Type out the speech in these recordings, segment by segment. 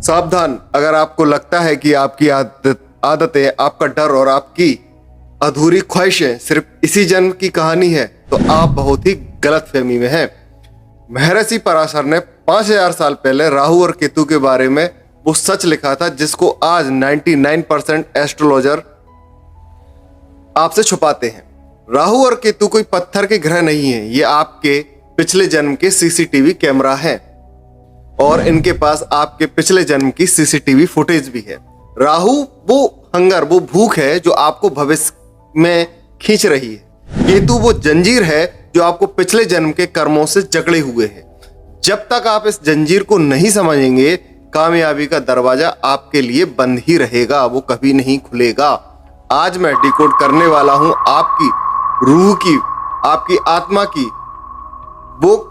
सावधान, अगर आपको लगता है कि आपकी आदतें, आपका डर और आपकी अधूरी ख्वाहिशें सिर्फ इसी जन्म की कहानी है तो आप बहुत ही गलत फहमी में हैं। महर्षि पराशर ने 5000 साल पहले राहु और केतु के बारे में वो सच लिखा था जिसको आज 99% एस्ट्रोलॉजर आपसे छुपाते हैं। राहु और केतु कोई पत्थर के ग्रह नहीं है, ये आपके पिछले जन्म के सीसीटीवी कैमरा हैं और इनके पास आपके पिछले जन्म की सीसीटीवी फुटेज भी है। राहु वो हंगर, वो भूख है जो आपको भविष्य में खींच रही है। केतु वो जंजीर है जो आपको पिछले जन्म के कर्मों से जकड़े हुए है। जब तक आप इस जंजीर को नहीं समझेंगे, कामयाबी का दरवाजा आपके लिए बंद ही रहेगा, वो कभी नहीं खुलेगा। आज मैं डिकोड करने वाला हूं आपकी रूह की, आपकी आत्मा की वो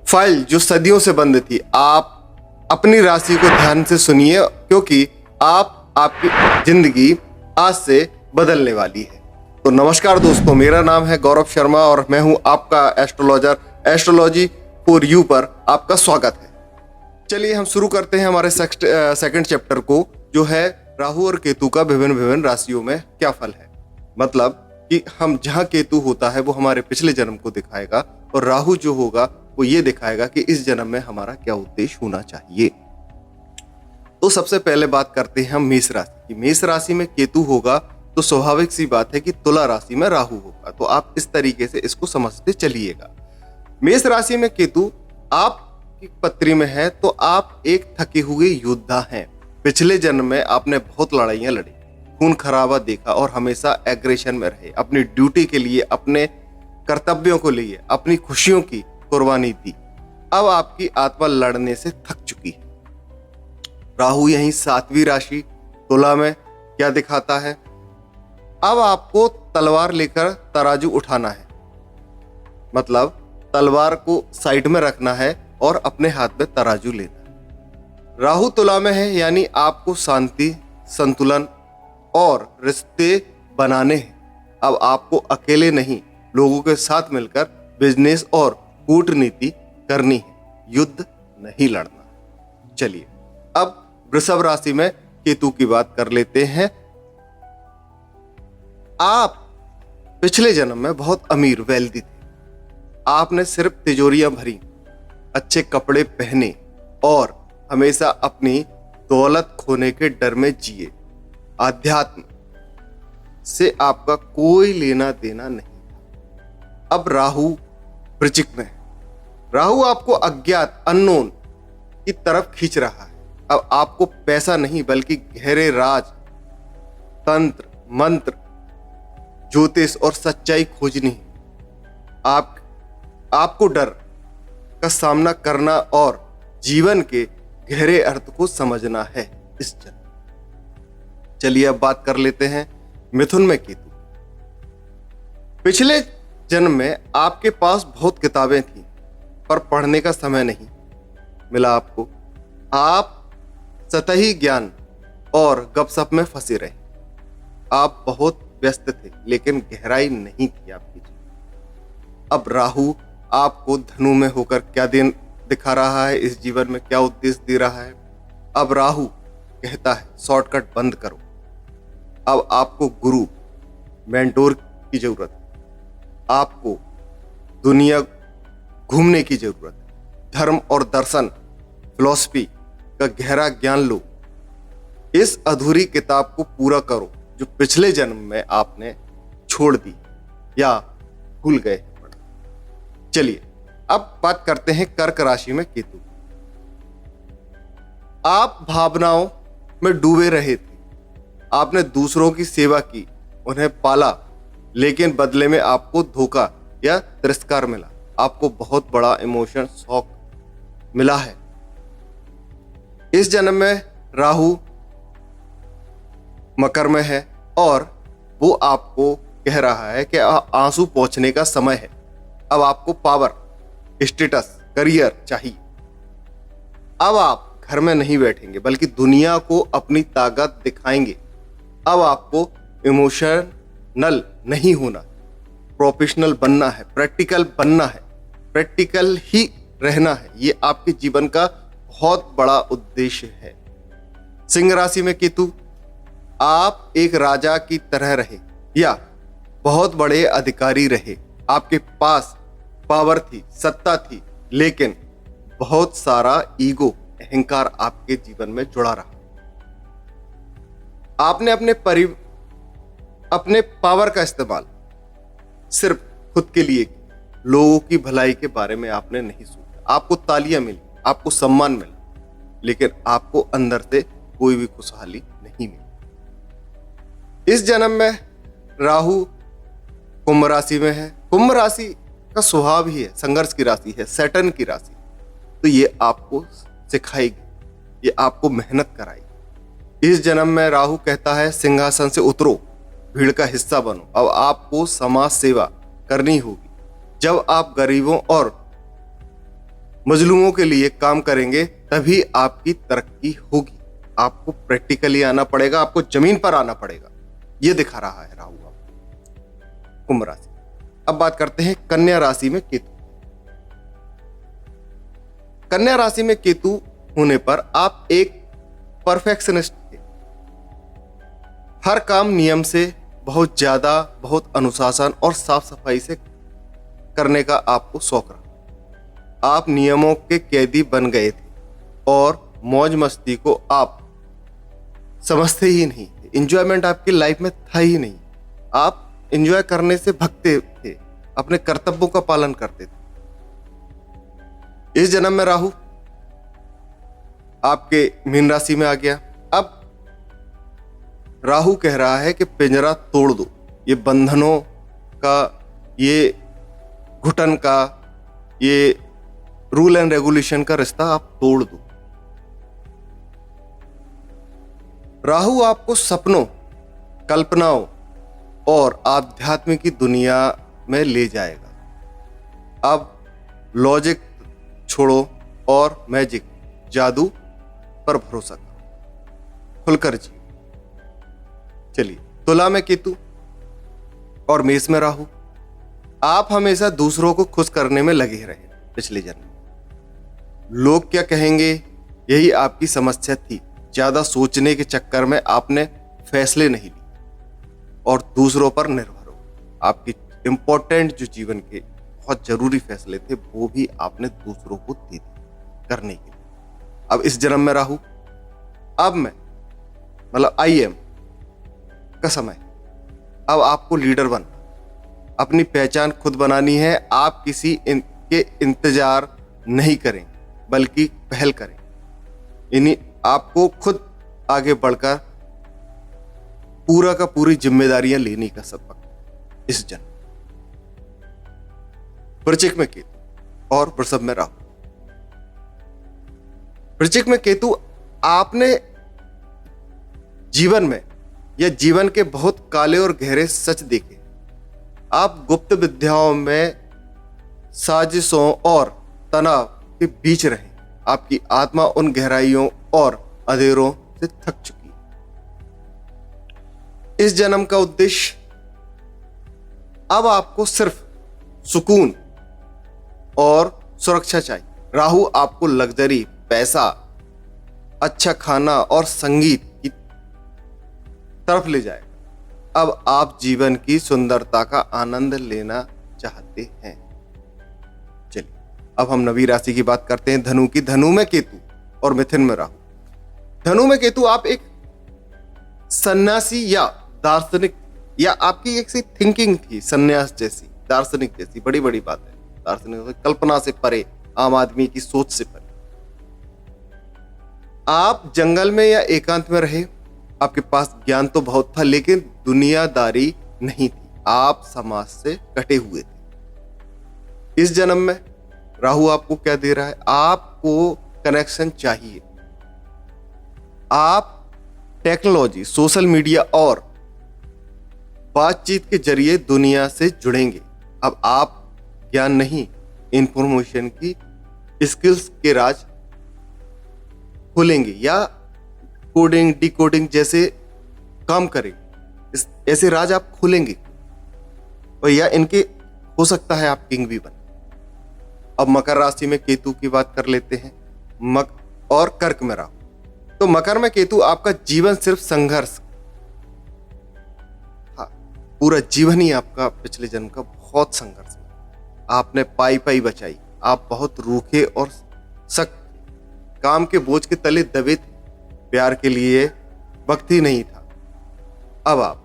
फाइल जो सदियों से बंद थी। आप अपनी राशि को ध्यान से सुनिए क्योंकि आपकी जिंदगी आज से बदलने वाली है। तो नमस्कार दोस्तों, मेरा नाम है गौरव शर्मा और मैं हूं आपका एस्ट्रोलॉजर। एस्ट्रोलॉजी फॉर यू पर आपका स्वागत है। चलिए हम शुरू करते हैं हमारे सेकंड चैप्टर को, जो है राहु और केतु का विभिन्न राशियों में क्या फल है। मतलब कि हम जहां केतु होता है वो हमारे पिछले जन्म को दिखाएगा और राहु जो होगा वो ये दिखाएगा कि इस जन्म में हमारा क्या उद्देश्य होना चाहिए। तो सबसे पहले बात करते हैं हम मेष राशि की। मेष राशि में केतु होगा तो स्वाभाविक सी बात है कि तुला राशि में राहु होगा। तो आप इस तरीके से इसको समझते चलिएगा। मेष राशि में केतु आपकी पत्री में है तो आप एक थके हुए योद्धा हैं। पिछले जन्म में आपने बहुत लड़ाइयां लड़ी, खून खराबा देखा और हमेशा एग्रेशन में रहे। अपनी ड्यूटी के लिए, अपने कर्तव्यों को लिए, अपनी खुशियों की कुर्बानी दी। अब आपकी आत्मा लड़ने से थक चुकी है। राहु यहीं 7वीं राशि तुला में क्या दिखाता है? अब आपको तलवार लेकर तराजू उठाना है। मतलब तलवार को साइड में रखना है और अपने हाथ में तराजू लेना है। राहु तुला में है यानी आपको शांति, संतुलन और रिश्ते बनाने हैं। अब आपको अकेले नहीं, लोगों के साथ मिलकर बिजनेस और कूटनीति करनी है, युद्ध नहीं लड़ना। चलिए अब वृषभ राशि में केतु की बात कर लेते हैं। आप पिछले जन्म में बहुत अमीर, वेल्दी थे। आपने सिर्फ तिजोरियां भरी, अच्छे कपड़े पहने और हमेशा अपनी दौलत खोने के डर में जिए। आध्यात्म से आपका कोई लेना देना नहीं। अब राहु वृश्चिक में है। राहु आपको अज्ञात, अननोन की तरफ खींच रहा है। अब आपको पैसा नहीं बल्कि गहरे राज, तंत्र, मंत्र, ज्योतिष और सच्चाई खोजनी है। आपको डर का सामना करना और जीवन के गहरे अर्थ को समझना है इस जन्म। चलिए अब बात कर लेते हैं मिथुन में केतु। पिछले जन्म में आपके पास बहुत किताबें थी पर पढ़ने का समय नहीं मिला आपको। आप सतही ज्ञान और गपशप में फंसे रहे। आप बहुत व्यस्त थे लेकिन गहराई नहीं थी आपकी। अब राहु आपको धनु में होकर क्या दिखा रहा है, इस जीवन में क्या उद्देश्य दे रहा है। अब राहु कहता है शॉर्टकट बंद करो। अब आपको गुरु, मेंटोर की जरूरत है। आपको दुनिया घूमने की जरूरत है। धर्म और दर्शन, फिलॉसफी का गहरा ज्ञान लो। इस अधूरी किताब को पूरा करो जो पिछले जन्म में आपने छोड़ दी या भूल गए। चलिए अब बात करते हैं कर्क राशि में केतु। आप भावनाओं में डूबे रहे थे। आपने दूसरों की सेवा की, उन्हें पाला, लेकिन बदले में आपको धोखा या तिरस्कार मिला। आपको बहुत बड़ा इमोशन शॉक मिला है। इस जन्म में राहु मकर में है और वो आपको कह रहा है कि आंसू पोंछने का समय है। अब आपको पावर, स्टेटस, करियर चाहिए। अब आप घर में नहीं बैठेंगे बल्कि दुनिया को अपनी ताकत दिखाएंगे। अब आपको इमोशनल नहीं होना, प्रोफेशनल बनना है, प्रैक्टिकल बनना है, प्रैक्टिकल ही रहना है। ये आपके जीवन का बहुत बड़ा उद्देश्य है। सिंह राशि में केतु, आप एक राजा की तरह रहे या बहुत बड़े अधिकारी रहे, आपके पास पावर थी, सत्ता थी, लेकिन बहुत सारा ईगो, अहंकार आपके जीवन में जुड़ा रहा। आपने अपने पावर का इस्तेमाल सिर्फ खुद के लिए किया, लोगों की भलाई के बारे में आपने नहीं सोचा। आपको तालियां मिली, आपको सम्मान मिला, लेकिन आपको अंदर से कोई भी खुशहाली नहीं मिली। इस जन्म में राहु कुंभ राशि में है। कुंभ राशि का स्वभाव ही है, संघर्ष की राशि है, सैटर्न की राशि। तो ये आपको सिखाएगी, ये आपको मेहनत कराएगी। इस जन्म में राहु कहता है सिंहासन से उतरो, भीड़ का हिस्सा बनो। अब आपको समाज सेवा करनी होगी। जब आप गरीबों और मजलूमों के लिए काम करेंगे तभी आपकी तरक्की होगी। आपको प्रैक्टिकली आना पड़ेगा, आपको जमीन पर आना पड़ेगा। यह दिखा रहा है राहु आपको। कुंभ राशि। अब बात करते हैं कन्या राशि में केतु। कन्या राशि में केतु होने पर आप एक परफेक्शनिस्ट थे। हर काम नियम से, बहुत ज्यादा, बहुत अनुशासन और साफ सफाई से करने का आपको शौक रहा। आप नियमों के कैदी बन गए थे और मौज मस्ती को आप समझते ही नहीं थे। इंजॉयमेंट आपकी लाइफ में था ही नहीं। आप इंजॉय करने से भगते थे, अपने कर्तव्यों का पालन करते थे। इस जन्म में राहु आपके मीन राशि में आ गया। अब राहु कह रहा है कि पिंजरा तोड़ दो, ये बंधनों का, ये घुटन का, ये रूल एंड रेगुलेशन का रिश्ता आप तोड़ दो। राहु आपको सपनों, कल्पनाओं और आध्यात्म की दुनिया में ले जाएगा। अब लॉजिक छोड़ो और मैजिक, जादू पर भरोसा करो, खुलकर जियो। चलिए, तुला में केतु और मेष में राहु। आप हमेशा दूसरों को खुश करने में लगे रहे पिछले जन्म। लोग क्या कहेंगे, यही आपकी समस्या थी। ज्यादा सोचने के चक्कर में आपने फैसले नहीं लिए और दूसरों पर निर्भर हो। आपकी इंपॉर्टेंट जो जीवन के बहुत जरूरी फैसले थे वो भी आपने दूसरों को दे दिए करने के लिए। अब इस जन्म में राहु, अब मैं मतलब आई एम का समय। अब आपको लीडर बनना, अपनी पहचान खुद बनानी है। आप किसी के इंतजार नहीं करें बल्कि पहल करें। यानी आपको खुद आगे बढ़कर पूरा का पूरी जिम्मेदारियां लेने का सबक इस जन्म। वृश्चिक में केतु और वृषभ में राहु। वृश्चिक में केतु, आपने जीवन में या जीवन के बहुत काले और गहरे सच देखे। आप गुप्त विद्याओं में साजिशों और तनाव के बीच रहे। आपकी आत्मा उन गहराइयों और अंधेरों से थक चुकी है। इस जन्म का उद्देश्य, अब आपको सिर्फ सुकून और सुरक्षा चाहिए। राहु आपको लग्जरी, पैसा, अच्छा खाना और संगीत की तरफ ले जाएगा। अब आप जीवन की सुंदरता का आनंद लेना चाहते हैं। चलिए, अब हम नवी राशि की बात करते हैं, धनु की। धनु में केतु और मिथुन में राहु। धनु में केतु, आप एक सन्यासी या दार्शनिक, या आपकी एक सी थिंकिंग थी सन्यास जैसी, दार्शनिक जैसी। बड़ी बड़ी बात है दार्शनिक, कल्पना से परे, आम आदमी की सोच से परे। आप जंगल में या एकांत में रहे। आपके पास ज्ञान तो बहुत था लेकिन दुनियादारी नहीं थी। आप समाज से कटे हुए थे। इस जन्म में राहु आपको क्या दे रहा है, आपको कनेक्शन चाहिए। आप टेक्नोलॉजी, सोशल मीडिया और बातचीत के जरिए दुनिया से जुड़ेंगे। अब आप ज्ञान नहीं, इंफॉर्मेशन की स्किल्स के राज खोलेंगे या कोडिंग, डिकोडिंग जैसे काम करेंगे। ऐसे राज आप खोलेंगे और या इनके हो सकता है आप किंग भी बने। अब मकर राशि में केतु की बात कर लेते हैं। और कर्क में राहु। तो मकर में केतु आपका जीवन सिर्फ संघर्ष, हाँ, पूरा जीवन ही आपका पिछले जन्म का बहुत संघर्ष है। आपने पाई पाई बचाई, आप बहुत रूखे और सख्त, काम के बोझ के तले दबे थे, प्यार के लिए वक्त ही नहीं था। अब आप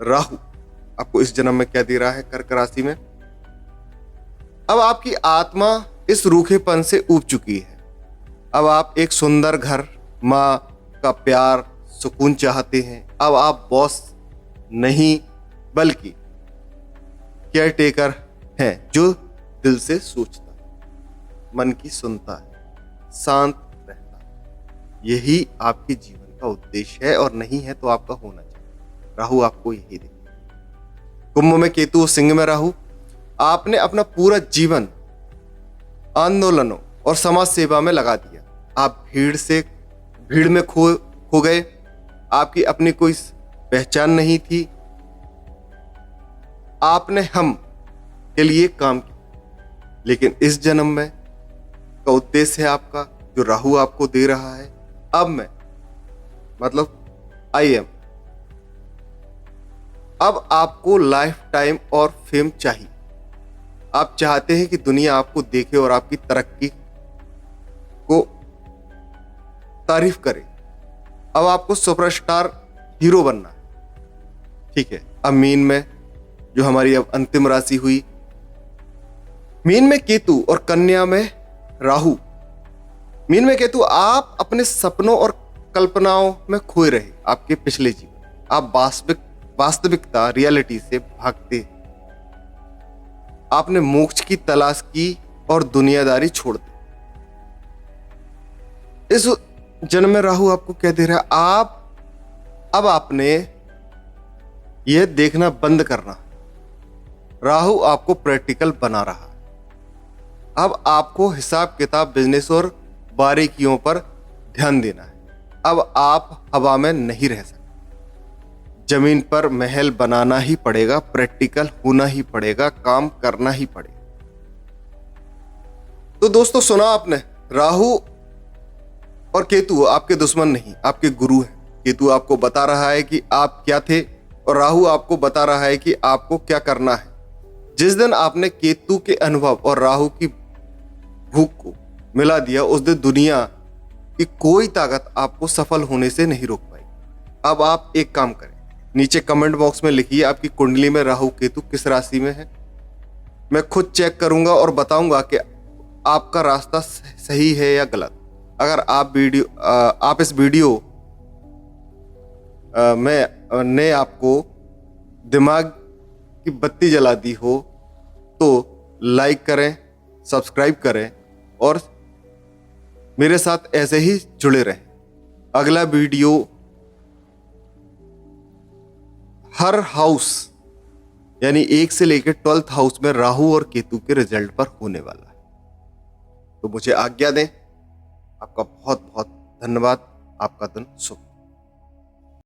राहु आपको इस जन्म में क्या दे रहा है कर्क राशि में, अब आपकी आत्मा इस रूखेपन से ऊब चुकी है। अब आप एक सुंदर घर, माँ का प्यार, सुकून चाहते हैं। अब आप बॉस नहीं बल्कि केयर टेकर हैं, जो दिल से सोचता है, मन की सुनता है, शांत रहता है। यही आपके जीवन का उद्देश्य है, और नहीं है तो आपका होना चाहिए। राहु आपको यही देगा। कुंभ में केतु, सिंह में राहु। आपने अपना पूरा जीवन आंदोलनों और समाज सेवा में लगा दिया। आप भीड़ में खो गए। आपकी अपनी कोई पहचान नहीं थी। आपने हम के लिए काम किया, लेकिन इस जन्म में का उद्देश्य है आपका, जो राहु आपको दे रहा है, अब मैं मतलब आई एम, अब आपको लाइफ टाइम और फेम चाहिए। आप चाहते हैं कि दुनिया आपको देखे और आपकी तरक्की को तारीफ करे। अब आपको सुपरस्टार हीरो बनना है। ठीक है। अब मीन में जो हमारी अब अंतिम राशि हुई, मीन में केतु और कन्या में राहु। मीन में केतु, आप अपने सपनों और कल्पनाओं में खोए रहे। आपके पिछले जीवन आप वास्तविकता रियलिटी से भागते। आपने मोक्ष की तलाश की और दुनियादारी छोड़ दी। इस जन्म में राहु आपको क्या दे रहा है, अब आपने यह देखना बंद करना। राहु आपको प्रैक्टिकल बना रहा है। अब आपको हिसाब किताब, बिजनेस और बारीकियों पर ध्यान देना है। अब आप हवा में नहीं रह सकते। जमीन पर महल बनाना ही पड़ेगा, प्रैक्टिकल होना ही पड़ेगा, काम करना ही पड़ेगा। तो दोस्तों, सुना आपने, राहु और केतु आपके दुश्मन नहीं, आपके गुरु हैं। केतु आपको बता रहा है कि आप क्या थे, और राहु आपको बता रहा है कि आपको क्या करना है। जिस दिन आपने केतु के अनुभव और राहु की भूख को मिला दिया, उस दिन दुनिया की कोई ताकत आपको सफल होने से नहीं रोक पाई। अब आप एक काम करें, नीचे कमेंट बॉक्स में लिखिए आपकी कुंडली में राहु केतु किस राशि में है। मैं खुद चेक करूंगा और बताऊंगा कि आपका रास्ता सही है या गलत। अगर आप इस वीडियो में ने आपको दिमाग की बत्ती जला दी हो तो लाइक करें, सब्सक्राइब करें और मेरे साथ ऐसे ही जुड़े रहें। अगला वीडियो हर हाउस यानी 1 से लेकर 12th हाउस में राहु और केतु के रिजल्ट पर होने वाला है। तो मुझे आज्ञा दें। आपका बहुत बहुत धन्यवाद। आपका दिन शुभ।